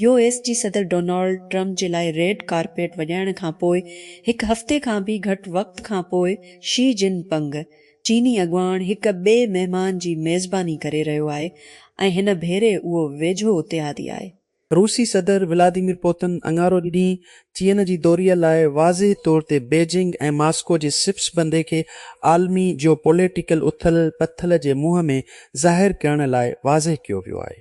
US जी सदर Donald Trump जे लाइ red carpet वॼाइण खां पोइ हिकु हफ़्ते खां बि घटि वक़्त खां पोइ शी जिनपिंग चीनी अॻुवाण हिकु ॿिए महिमान जी मेज़बानी करे रहियो आहे ऐं हिन भेरे उहो वेझो उतिहादी आहे। रूसी सदर व्लादिमीर पुतिन अंगारो ॾींहुं चीन जी दौरीअ लाइ वाज़िह तौर ते बीजिंग ऐं मॉस्को जे सिप्स बंदे खे आलमी जियोपॉलिटिकल उथल पथल जे मुंहं में ज़ाहिर करण लाइ वाज़िह कयो वियो आहे।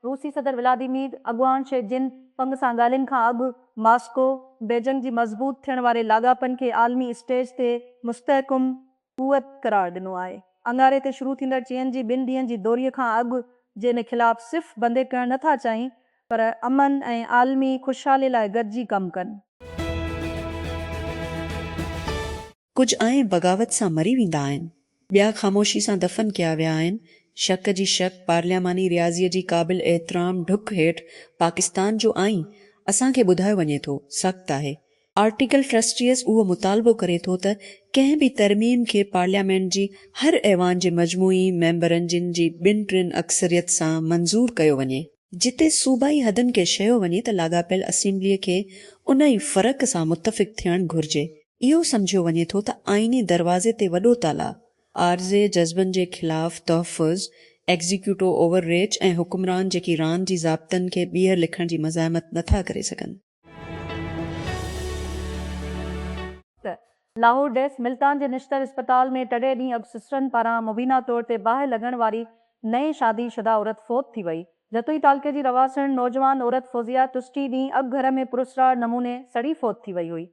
रूसी सदर व्लादिमीर अॻुवाण शी जिनपिंग सां ॻाल्हियुनि खां अॻु मॉस्को बीजिंग जी मज़बूत थियण वारे लाॻापनि खे आलमी स्टेज ते मुस्तहकम क़ुवत करार ॾिनो आहे। अंगारे ते शुरू थींदड़ चीन जी 2 ॾींहनि जी दौरीअ खां अॻु जिन ख़िलाफ़ सिर्फ़ बंदे करणु नथा चाहिनि पर अमन ऐं आलमी खुशहाली लाइ गॾिजी कमु कनि। कुझु आहिनि बग़ावत सां मरी वेंदा आहिनि, ॿिया ख़ामोशी सां दफ़न कया विया आहिनि। शक जी शक पार्लियामानी रियाज़ीअ जी क़ाबिल एतिराम ढुक हेठि पाकिस्तान जो आईन असांखे ॿुधायो वञे थो सख़्तु आहे। आर्टिकल ट्रस्टीज़ उहो मुतालबो करे थो त कंहिं बि तरमीम खे पार्लियामेंट जी हर ऐवान जे मजमूई मेंबरनि जिन जी 2/3 अक्सरियत सां मंज़ूर कयो वञे। जिते सूबाई हदनि खे शयो वञे त लाॻापियल असेंबलीअ खे उन ई फ़र्क़ सां मुतफ़िक़ थियणु घुर्जे। इहो सम्झियो वञे थो त आईनी दरवाज़े ते वॾो ताला आर्ज़े जज़्बनि जे ख़िलाफ़ तहफ़ुज़ एग्ज़ीक्यूटिव ओवररेच ऐं हुक्मरान जेकी रांदि जी ज़ाब्तनि खे ॿीहर लिखण जी मज़ाहमत नथा करे सघनि। लाहौर डेस्क मुल्तान जे निश्तर अस्पताल में 3 ॾींहं अॻु सिस्टरनि पारां मुबीना तौर ते बाहि लॻण वारी नई शादी शुदा औरत फ़ौत थी वई। जतोई तालके जी रवासण नौजवान औरत फौजिया तुष्टी ॾींहुं अॻु घर में पुरस्कार नमूने सड़ी फ़ौत थी वई हुई।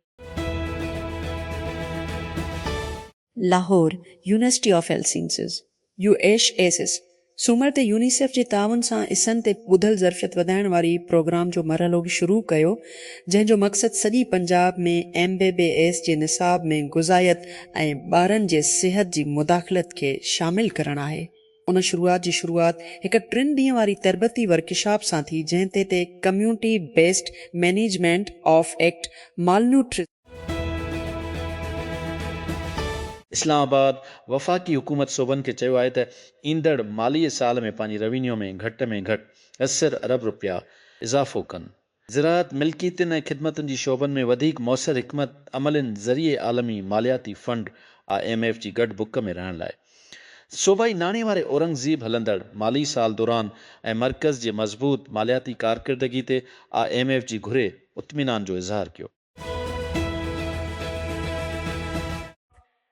Lahore university of health sciences UHSS सूमर ते यूनिसेफ जे ताउन सां इसन ते ॿुधल ज़र्फ़ियत वधाइण वारी प्रोग्राम जो मरहलो शुरू कयो, जंहिंजो मक़सदु सॼी पंजाब में MBBS जे निसाब में गुज़ायत ऐं ॿारनि जे सिहत जी मुदाख़लत खे शामिल करणु आहे। उन शुरूआत हिकु 3 ॾींहं वारी तरबती वर्कशॉप सां थी, जंहिं ते community based management of acute malnutrition Islamabad वफ़ाक़ी हुकूमत सूबनि खे चयो आहे त ईंदड़ मालीअ साल में पंहिंजी रेवेन्यू में घटि 80 अरब रुपया इज़ाफ़ो कनि। ज़राअत मिल्कियतुनि ऐं ख़िदमतुनि जी शोबनि में वधीक मौसर हिकमत अमलनि ज़रिए आलमी मालियाती फंड IMF जी गॾु बुक में रहण लाइ सूबाई नाणे वारे औरंगज़ेब हलंदड़ माली साल दौरान ऐं मर्कज़ जे मज़बूत मालियाती कारकर्दगी ते IMF जी घुरे इत्मीनान जो इज़हार कयो।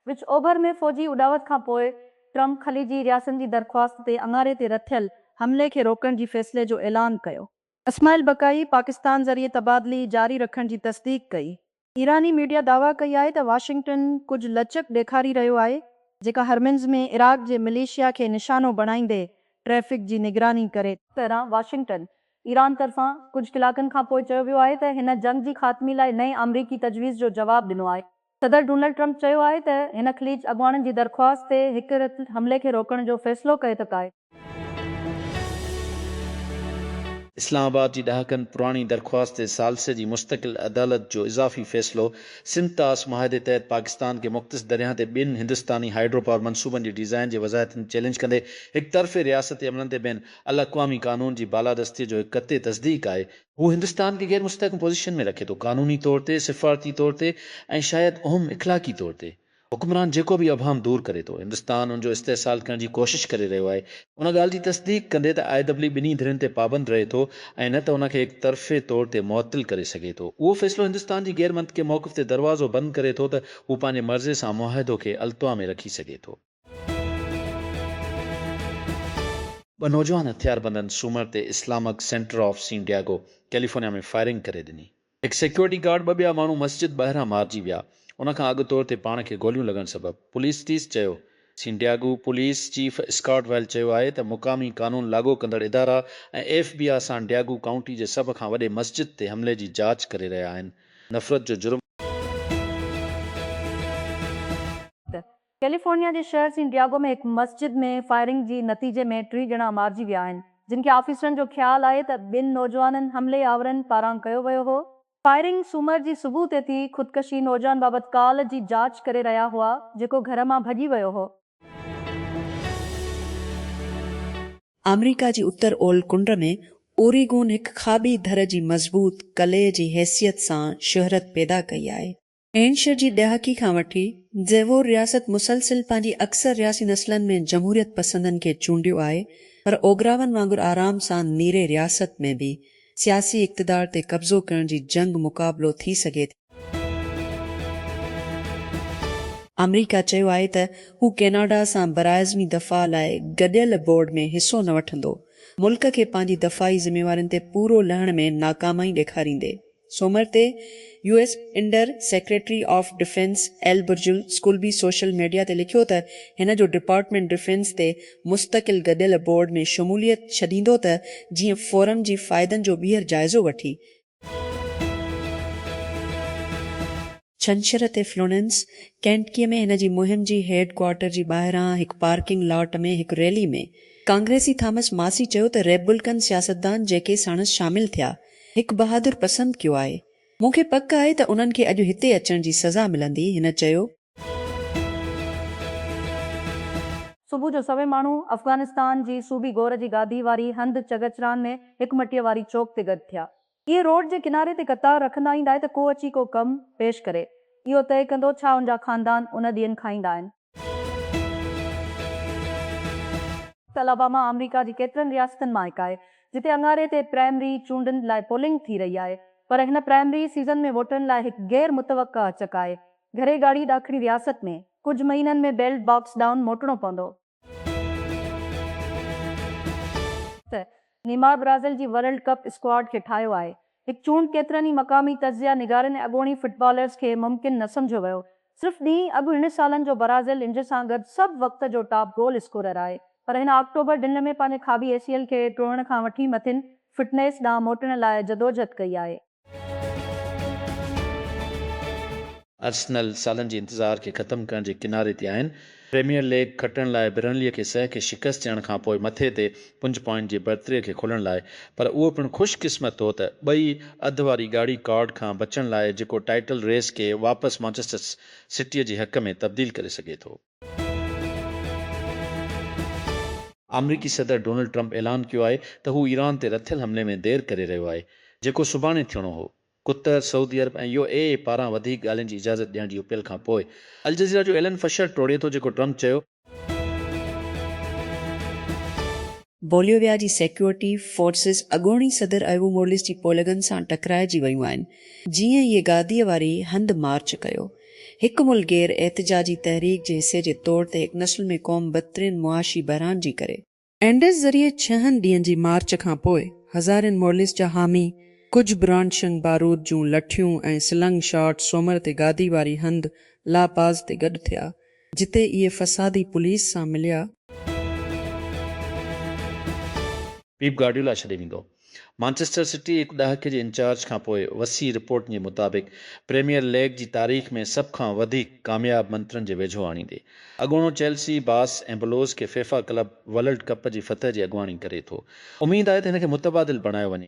विच ओभर में फ़ौजी उॾावत खां पोइ ट्रम्प ख़लीजी रियासतनि जी दरख़्वास्त ते अंगारे ते रथियल हमले खे रोकण जी फ़ैसिले जो ऐलान कयो। इस्माइल बकाई पाकिस्तान ज़रिए तबादली जारी रखण जी तस्दीक कई। ईरानी मीडिया दावा कई आहे त वाशिंगटन कुझु लचक ॾेखारी रहियो आहे, जेका हरमिन्स में इराक़ जे मिलिशिया खे निशानो बणाईंदे ट्रैफ़िक जी निगरानी करे। पहिरां वाशिंगटन ईरान तरफ़ां कुझु कलाकनि खां पोइ चयो वियो आहे त हिन जंग जी ख़ात्मी लाइ नए अमरीकी तजवीज़ जो जवाबु ॾिनो आहे। सदर डोनाल्ड ट्रम्प चयो आहे त हिन ख़लीज अॻुवाणनि जी दरख़्वास्त ते हिकु रत हमले खे रोकण जो फ़ैसिलो कयो त आहे। इस्लामाबाद जी ॾहाकनि पुराणी दरख़्वास्त ते सालसे जी मुस्तक़िल अदालत जो इज़ाफ़ी फ़ैसिलो सिमतास मुआहदे तहत पाकिस्तान के मुख़्तस दरियाह ते 2 हिंदुस्तानी हाइड्रो पावर मनसूबनि जी डिज़ाइन जे वज़ाहतुनि चैलेंज कंदे हिकु तरफ़े रियासती अमलनि ते ॿियनि अल-अक़वामी क़ानून जी बालादस्तीअ जो हिकु क़ते तस्दीक आहे। हू हिंदुस्तान खे गैर मुस्तहकम पोज़ीशन में रखे थो, क़ानूनी तौर ते, सिफ़ारती तौर ते ऐं शायदि अहम इख़लाक़ी तौर ते। हुक्मरान जेको बि अभाम दूर करे थो, हिंदुस्तान उनजो इस्तेहसाल करण जी कोशिश करे रहियो आहे। उन ॻाल्हि जी तस्दीक कंदे त IWL ॿिन्ही धिरनि ते पाबंद रहे थो ऐं न त उनखे हिकु तरफ़े तौर ते मुअत्तिल करे सघे थो। उहो फ़ैसिलो हिंदुस्तान जी गैर मंतक़ी मौक़िफ़ ते दरवाज़ो बंदि करे थो त हू पंहिंजे मर्ज़े सां मुआहिदो खे अल्तवा में रखी सघे थो। ॿ नौजवान हथियारबंदनि सूमर ते Islamic centre of San Diego California में फायरिंग करे ॾिनी। हिकु सिक्योरिटी गार्ड ॿ ॿिया माण्हू मस्जिद ॿाहिरां मारिजी विया। उनखां अॻु तौर ते पाण खे गोलियूं लॻण सबबु पुलिस चीफ़ चयो। San Diego police chief Scott Wahl चयो आहे त मुक़ामी क़ानून लागू कंदड़ इदारा ऐं FBI सां डिएगो काउंटी जे सभ खां वॾे मस्जिद ते हमले जी जाच करे रहिया आहिनि। नफ़रत जो जुर्म कैलिफोर्निया जे शहर सैन डिएगो में हिकु मस्जिद में फायरिंग जी नतीजे में 3 ॼणा मारिजी विया आहिनि, जिन खे ऑफिसरनि जो ख़्यालु आहे त 2 नौजवाननि हमले आवरनि पारां कयो वियो हो। फायरिंग सूमर जी सुबुह ते थी। ख़ुदकशी नौजवान बाबति कॉल जी जाच करे रहिया हुआ, जेको घर मां भॼी वियो हो। अमेरिका जी उत्तर ओल कुंड में ओरेगोन हिकु खाॿी धर जी मज़बूत कले जी हैसियत सां शोहरत पैदा कई आहे। एंशर जी ॾहाकी खां वठी ज़ेवोर रियासत मुसलसिल पंहिंजी अक्सर रियासी नस्लनि में जमहूरियत पसंदनि खे चूंडियो आहे, पर ओगरावन वांगुरु आराम सां नीरे रियासत में बि सियासी इक़्तिदार ते कब्ज़ो करण जी जंग मुक़ाबिलो थी सघे थी। अमेरिका चयो आहे त हू कैनेडा सां बराइज़मी दफ़ा लाइ गॾियल बोर्ड में हिसो न वठंदो, मुल्क खे पंहिंजी दफ़ाई ज़िम्मेवारियुनि ते पूरो लहण में नाकामाई ॾेखारींदे। सोमवार ते US under secretary of defense Elbridge Colby social media ते लिखियो त हिन जो डिपार्टमेंट डिफेंस ते मुस्तक़िल गॾियल बोर्ड में शमूलियत छॾींदो त जीअं फोरम जी फ़ाइदनि जो ॿीहर जाइज़ो वठी। छंछर ते फ्लोरेंस कैंटकीअ में हिन जी मुहिम जी हेड क्वार्टर जी ॿाहिरां हिकु पार्किंग लॉट में हिकु रैली में कांग्रेसी थॉमस मासी चयो त रेपबुल्कन सियासतदान जेके साणुसि शामिल थिया हिकु बहादुर पसंदि कयो आहे। मूंखे पक आहे त उन्हनि खे अॼु हिते अचण जी सज़ा मिलंदी, हिन चयो। सुबुह जो सवे माण्हू अफ़गानिस्तान जी सूबी गोर जी गादी वारी हंध चगचरान में हिकु मटीअ वारी चौक ते गॾु थिया। इहे रोड जे किनारे ते कतार रखंदा ईंदा त को अची को कमु पेश करे, इहो तय कंदो छा उनजा ख़ानदान उन ॾींहंनि खां ईंदा आहिनि। अलाबामा अमेरिका जी केतिरनि रियासतनि मां हिकु आहे जिते अंगारे ते प्राइमरी चूंडनि लाइ पोलिंग थी रही आहे, पर हिन प्राइमरी सीज़न में वोटनि लाइ हिकु गैर मुतवक़ा अचक आहे। घरे गाड़ी ॾाखिणी रियासत में कुझु महीननि में बैलेट बॉक्स डाउन मोटणो पवंदो। नीमार ब्राज़ील जी वर्ल्ड कप स्क्वाड खे ठाहियो आहे। हिकु चूंड केतिरनि ई मक़ामी तजिया निगारनि ऐं अॻूणी फुटबॉलर्स खे मुमकिन न सम्झो वियो। सिर्फ़ु ॾींहुं अॻु हिन सालनि जो ब्राज़ील इन सां गॾु सभु वक़्त जो टॉप गोल स्कोरर आहे, पर हिन अक्टूबर ॾिन में पंहिंजे खाबी एसीएल खे टोड़ण खां वठी मथिन फिटनेस ॾांहुं मोटण लाइ जदोजहद कई आहे। अर्सनल सालनि जी इंतज़ार खे ख़तमु करण जे किनारे ते आहिनि। प्रीमियर लीग खटण लाइ बिरनलीअ खे 100 खे शिकस्त ॾियण खां पोइ मथे ते 5 पॉइंट जे बर्तरीअ खे खोलण लाइ, पर उहो पिणु ख़ुशकिस्मत हो त ॿई अधु वारी गाड़ी कार्ड खां बचण लाइ जेको टाइटल रेस खे वापसि मैनचेस्टर सिटीअ जे हक़ में तब्दील करे सघे थो। अमरीकी सदर डोनाल्ड ट्रंप ऐलान कयो आहे त हू ईरान ते रथियल हमले में देरि करे रहियो आहे, जेको सुभाणे थियणो हो। कुतर, सऊदी अरब ऐं UAE पारां वधीक ॻाल्हियुनि जी इजाज़त ॾियण जी अपील खां पोइ अल जज़ीरा जो एलन फशर टोड़े थो, जेको ट्रंप चयो बोलिविया जी सिक्योरिटी फोर्सिस अॻूणी सदर एवो मोरलिस जी पोलगन सां टकराइजी वियूं आहिनि, जीअं इहे गादीअ वारी हंध मार्च कयो। हिकु मुल्क गैर एहतजाजी तहरीक जे हिसे जे तौर ते हिकु नस्ल में क़ौम बदतरीन मुआशी बहरान जी करे एंडस ज़रिए 6 ॾींहनि जी मार्च खां पोइ हज़ारनि मोरलिस जा हामी कुझु ब्रांशंग बारूद जूं लठियूं ऐं स्लंग शॉट सोमर ते गादी वारी हंध लापाज ते गॾु थिया, जिते इहे फसादी पुलिस सां मिलिया। पीप गार्डियोला छॾे वेंदो। मैनचेस्टर सिटी हिकु ॾहाके जे इंचार्ज खां पोइ वसी रिपोर्ट जे मुताबिक़ प्रीमियर लीग जी तारीख़ में सभ खां वधीक कामयाब मंत्रनि जे वेझो आणींदे अॻूणो चेल्सी बास ऐं ब्लोज़ खे फीफा क्लब वर्ल्ड कप जी फतह जी अॻुवाणी करे थो। उमेद आहे त हिन खे मुतबादिल बणायो वञे।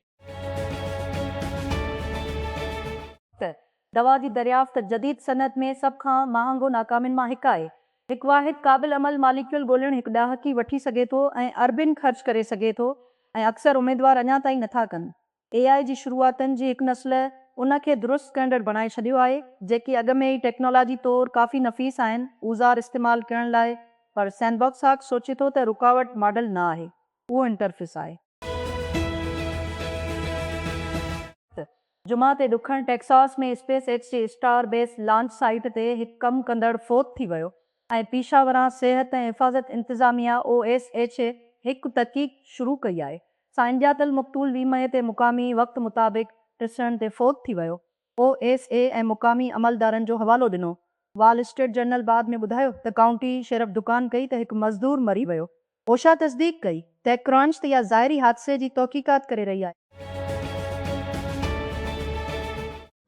दवा जी दरियाफ़्त जदीद सनत में सभ खां महांगो नाकामिन मां हिकु आहे। हिकु वाहिद क़ाबिल अमल मालिक्यूल ॻोल्हणु हिकु ॾहाकी वठी सघे थो ऐं अरबिन ख़र्च करे सघे थो, ऐं अक्सर उमेदवार अञा ताईं नथा कनि। AI जी शुरूआतनि जी हिकु नस्ल उन खे दुरुस्त कंदड़ बणाए छॾियो आहे, जेकी अॻ में ई टेक्नोलॉजी तौरु काफ़ी नफ़ीस आहिनि उज़ार इस्तेमालु करण लाइ, पर सैंडबॉक्स हॉक सोचे थो त रुकावट मॉडल न आहे, उहो इंटरफेस आहे। जुमा ते ॾुखण टेक्सास में स्पेस एक्स जी स्टार बेस लॉन्च साइट ते हिकु कमु कंदड़ फोत थी वियो, ऐं पेशावरां सिहत ऐं हिफ़ाज़त इंतिज़ामिया OSH हिकु तहक़ीक़ शुरू कई आहे। साइंजातल मक़तूल 20 मई ते मुक़ामी वक़्त मुताबिक़ टिसण ते फोत थी वियो। OSA ऐं मुक़ामी अमलदारनि जो हवालो ॾिनो। वॉल स्ट्रीट जर्नल बाद में ॿुधायो त काउंटी शेरिफ दुकान कई त हिकु मज़दूर मरी वियो। ओशा तस्दीक कई त क्रॉन्च ते या ज़ाहिरी हादसे जी तहक़ीक़ात करे रही आहे।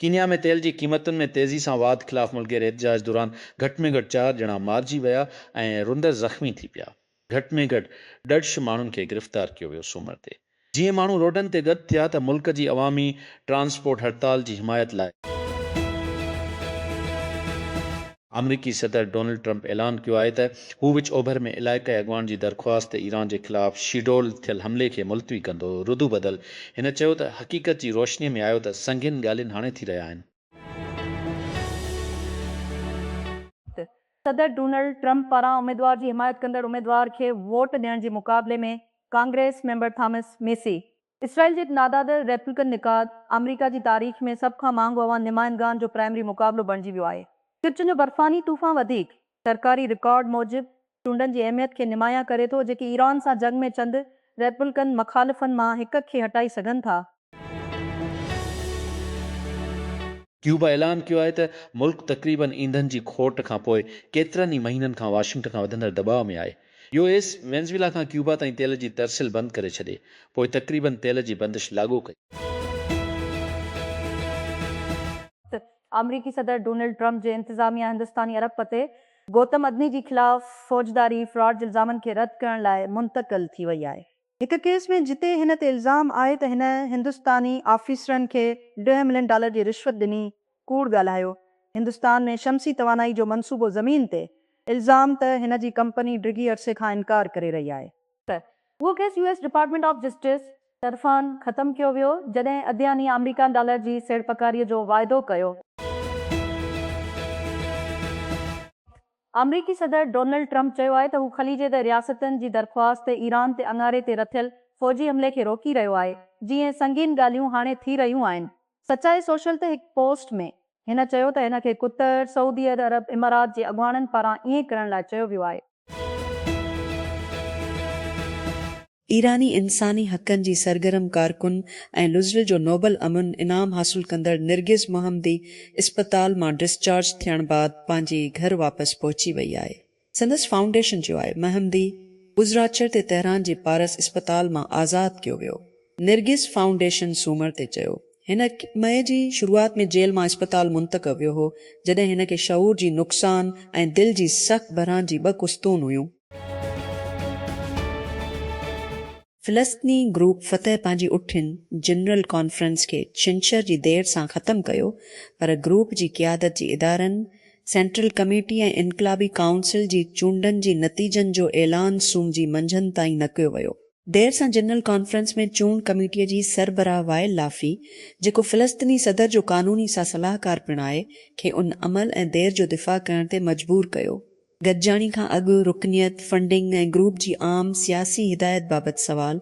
कीनिया में तेल जी क़ीमतुनि में तेज़ी सां वाध ख़िलाफ़ मुल्की एहतजाज दौरान घटि में घटि 4 ॼणा मारिजी विया ऐं रुंदर ज़ख़्मी थी पिया। घटि में घटि 150 माण्हुनि खे गिरफ़्तार कयो वियो। सूमर ते जीअं माण्हू रोडनि ते गॾु थिया त मुल्क जी अवामी ट्रांसपोर्ट हड़ताल जी हिमायत लाइ अमरीकी सदर डोनाल्ड ट्रंप ऐलान कियो आहे त हू विच ओभर में इलाइक़ाई अॻवान जी दरख़्वास्त ते ईरान जे ख़िलाफ़ शीडोल थियल हमले खे मुलतवी कंदो। रुदू बदल हिन चयो त हक़ीक़त जी रोशनीअ में आयो त संगीन ॻाल्हियुनि हाणे थी रहिया आहिनि। सदर डोनाल्ड ट्रंप पारां उम्मीदवार जी हिमायत कंदड़ उम्मीदवार खे वोट ॾियण जे मुक़ाबले में Congress member Thomas Massie Israel जे नादादर रेप्लिकन निकाद अमरीका जी तारीख़ में सभ खां महांगो अवां नुमाइंदगान जो प्राइमरी मुक़ाबलो बणिजी वियो आहे। किरचुनि जो बर्फ़ानी तूफ़ान वधीक सरकारी रिकॉर्ड मूजिबि चूंडनि जी अहमियत खे निमाया करे थो, जेकी ईरान सां जंग में चंद रेपब्लिकन मुखालिफ़नि मां हिक खे हटाई सघनि था। क्यूबा ऐलान कियो आहे त मुल्क तक़रीबन ईंधन जी खोट खां पोइ केतिरनि ई महीननि खां वाशिंगटन खां वधंदड़ दबाव में आहे। यूएस वेनेज़ुएला खां क्यूबा ताईं तेल जी तरसिल बंदि करे छॾे, पोइ तक़रीबन तेल जी बंदिश लागू कई। अमरीकी सदर डोनाल्ड ट्रंप जे इंतज़ामिया हिंदुस्तानी अरब पते गौतम अदनी जी ख़िलाफ़ फौजदारी फ्रॉड इल्ज़ामनि खे रद्द करण लाइ मुंतक़िल थी वई आहे। हिक केस में जिते हिन ते इल्ज़ाम आहे त हिन हिंदुस्तानी ऑफिसरनि खे $10 मिलियन जी रिश्वत ॾिनी, कूड़ ॻाल्हायो। हिंदुस्तान में शमसी तवानाई जो मनसूबो ज़मीन ते इल्ज़ाम त हिन जी कंपनी डिघी अरसे खां इनकार करे रही आहे। त उहो case US department of justice तरफ़ान ख़तमु कयो वियो, जॾहिं अदयानी अमरीका डॉलर जी सेड़पकारीअ जो वाइदो कयो। अमरीकी सदर डोनाल्ड ट्रंप चयो आहे त हू ख़लीजे ते रियासतनि जी दरख़्वास्त ते ईरान ते अंगारे ते रथियल फ़ौजी हमले खे रोकी रहियो आहे, जीअं संगीन ॻाल्हियूं हाणे थी रहियूं आहिनि। सचाई सोशल ते हिकु पोस्ट में हिन चयो त हिन खे कुतर, सऊदी अरब इमारात जे अॻवाननि पारां ईअं करण लाइ चयो वियो आहे। ईरानी इंसानी हक़नि जी सरगर्म कारकुन ऐं लुज़्र जो नोबल अमन इनाम हासिल कंदड़ निरगिस मोहम्मदी इस्पताल मां डिस्चार्ज थियण बाद पंहिंजे घर वापसि पहुची वई आहे। संदसि फाउंडेशन जो आहे मोहम्मदी बुज़राचर ते तेहरान जे पारस इस्पताल मां आज़ाद कयो वियो। निरगिस फाउंडेशन सूमर ते चयो हिन मई जी शुरूआत में जेल मां इस्पताल मुंतक़िल वियो हो, जॾहिं हिन खे शऊर जी नुक़सान ऐं दिल जी सख़्त बरहान जी 2 कुस्तून हुयूं। फ़िलिस्तीनी ग्रुप फतेह पंहिंजी उठियुनि जनरल कॉन्फ्रेंस खे छंछर जी देर सां ख़तमु कयो, पर ग्रुप जी क़ियादत जी इदारनि सेंट्रल कमेटी ऐं इनकलाबी काउंसिल जी चूंडनि जी नतीजनि जो ऐलान सूम जी मंझंदि ताईं न कयो वियो। देर सां जनरल कॉन्फ्रेंस में चूंड कमेटीअ जी सरबराह वाइल लाफ़ी, जेको फ़िलिस्तीनी सदर जो कानूनी सां सलाहकार पिणु आहे, खे उन अमल ऐं देर जो दिफ़ा करण ते मजबूर कयो। गॾिजाणी खां अॻु रुकनियत, फंडिंग ऐं ग्रुप जी आम सियासी हिदायत बाबति सवाल,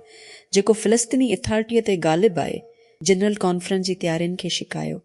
जेको फ़िलिस्तीनी अथॉरिटीअ ते ग़ालिब आहे, जनरल कॉन्फ्रेंस जी तयारियुनि खे शिकायो।